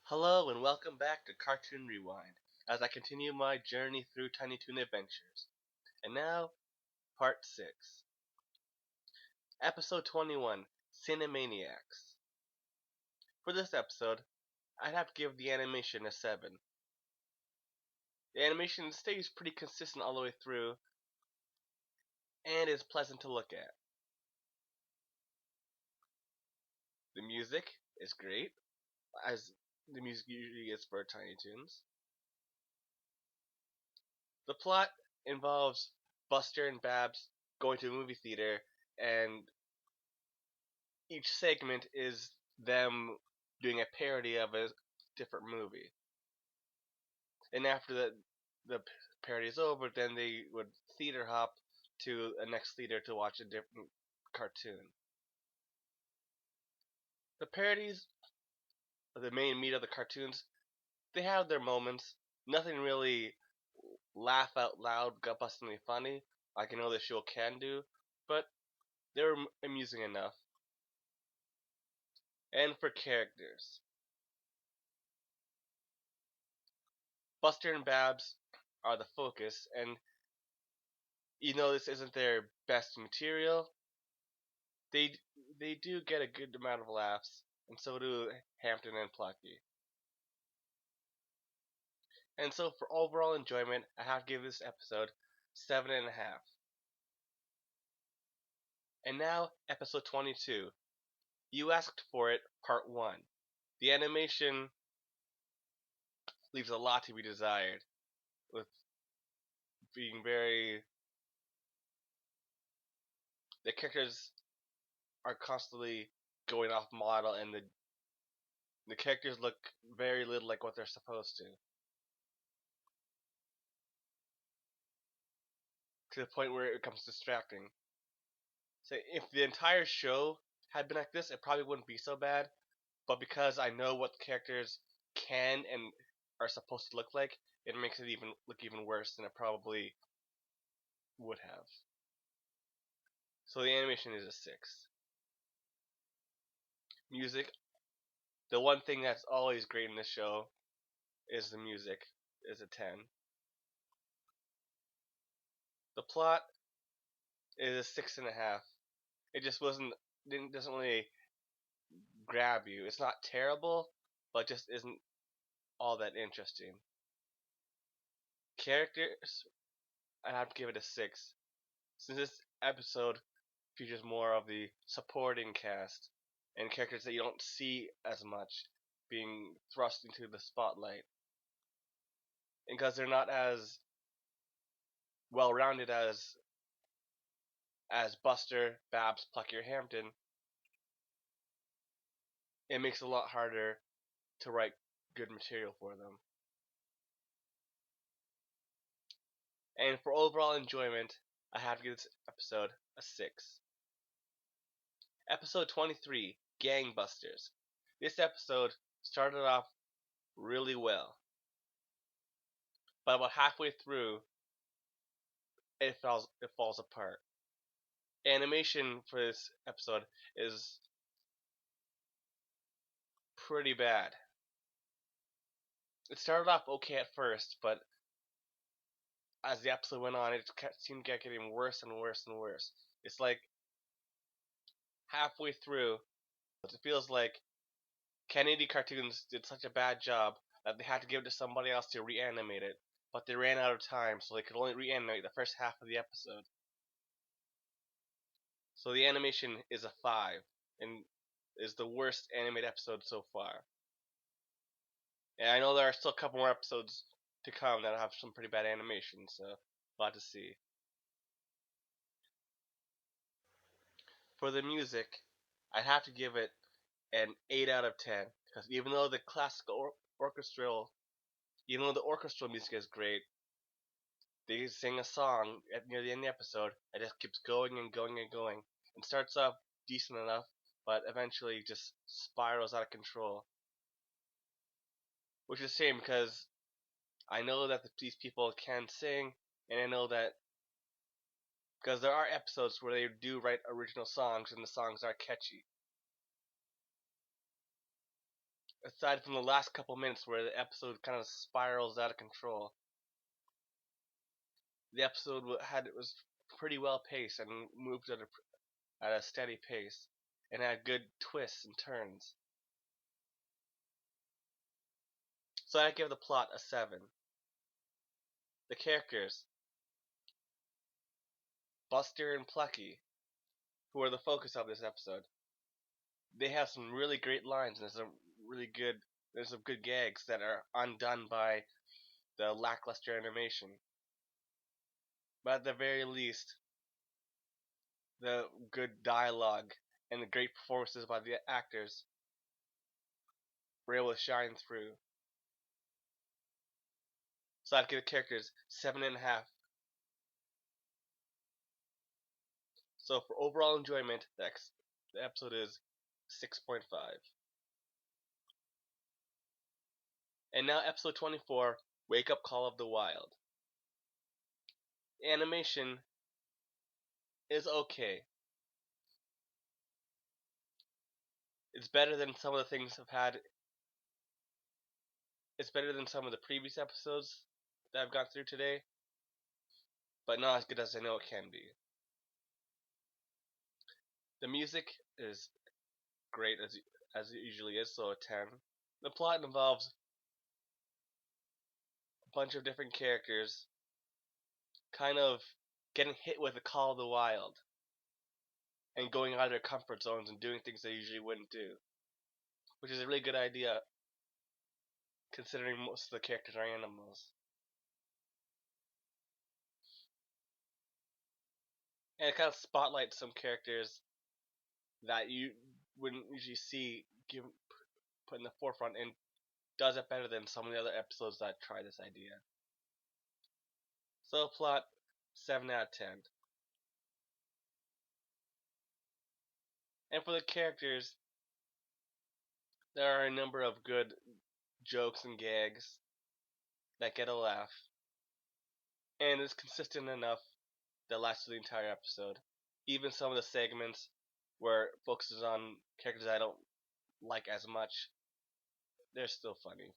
Hello and welcome back to Cartoon Rewind as I continue my journey through Tiny Toon Adventures. And now, Part 6, Episode 21, Cinemaniacs. For this episode, I'd have to give the animation a 7. The animation stays pretty consistent all the way through and is pleasant to look at. The music is great, as the music usually is for Tiny Toons. The plot involves Buster and Babs going to a movie theater, and each segment is them doing a parody of a different movie. And after the parody is over, then they would theater hop to a next theater to watch a different cartoon. The parodies, the main meat of the cartoons, they have their moments. Nothing really laugh out loud, gut bustingly funny, like I know this show can do, but they're amusing enough. And for characters, Buster and Babs are the focus, and this isn't their best material, they they do get a good amount of laughs, and so do Hampton and Plucky. And so for overall enjoyment, I have to give this episode 7.5. And now, episode 22. You asked for it, part 1. The animation leaves a lot to be desired, with being very. The characters are constantly going off model, and the characters look very little like what they're supposed to the point where it becomes distracting. So if the entire show had been like this, it probably wouldn't be so bad. But because I know what the characters can and are supposed to look like, it makes it look even worse than it probably would have. So the animation is a 6. Music, the one thing that's always great in this show is the music, is a 10. The plot is a 6.5. It just doesn't really grab you. It's not terrible, but just isn't all that interesting. Characters, I have to give it a 6. Since this episode features more of the supporting cast and characters that you don't see as much being thrust into the spotlight. And because they're not as well rounded as Buster, Babs, Plucky, or Hampton, it makes it a lot harder to write good material for them. And for overall enjoyment, I have to give this episode a 6. Episode 23, Gangbusters. This episode started off really well, but about halfway through, it falls apart. Animation for this episode is pretty bad. It started off okay at first, but as the episode went on, it seemed to get getting worse and worse and worse. It's like halfway through, it feels like Kennedy Cartoons did such a bad job that they had to give it to somebody else to reanimate it, but they ran out of time, so they could only reanimate the first half of the episode. So the animation is a 5, and is the worst animated episode so far. And I know there are still a couple more episodes to come that have some pretty bad animation, so we'll have to see. For the music, I'd have to give it an 8 out of 10, because even though the orchestral music is great, they sing a song near the end of the episode that just keeps going and going and going, and starts off decent enough, but eventually just spirals out of control. Which is a shame, because I know that these people can sing, and I know that because there are episodes where they do write original songs and the songs are catchy. aside from the last couple minutes where the episode kind of spirals out of control, the episode was pretty well paced and moved at a steady pace, and had good twists and turns. So I give the plot a 7. The characters, Buster and Plucky, who are the focus of this episode, they have some really great lines, and there's some good gags that are undone by the lackluster animation. But at the very least, the good dialogue and the great performances by the actors were able to shine through. So I'd give the characters 7.5. So for overall enjoyment, the episode is 6.5. And now episode 24, Wake Up Call of the Wild. Animation is okay. It's better than some of the things I've had. It's better than some of the previous episodes that I've gone through today, but not as good as I know it can be. The music is great as it usually is, so a 10. The plot involves a bunch of different characters kind of getting hit with a call of the wild and going out of their comfort zones and doing things they usually wouldn't do, which is a really good idea considering most of the characters are animals. And it kind of spotlights some characters that you wouldn't usually see put in the forefront, and does it better than some of the other episodes that try this idea. So plot 7 out of 10. And for the characters, there are a number of good jokes and gags that get a laugh, and it's consistent enough that lasts the entire episode. Even some of the segments where it focuses on characters I don't like as much, they're still funny.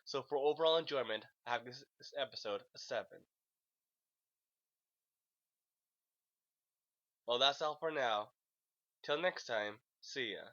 So for overall enjoyment, I have this episode a 7. Well, that's all for now. Till next time, see ya.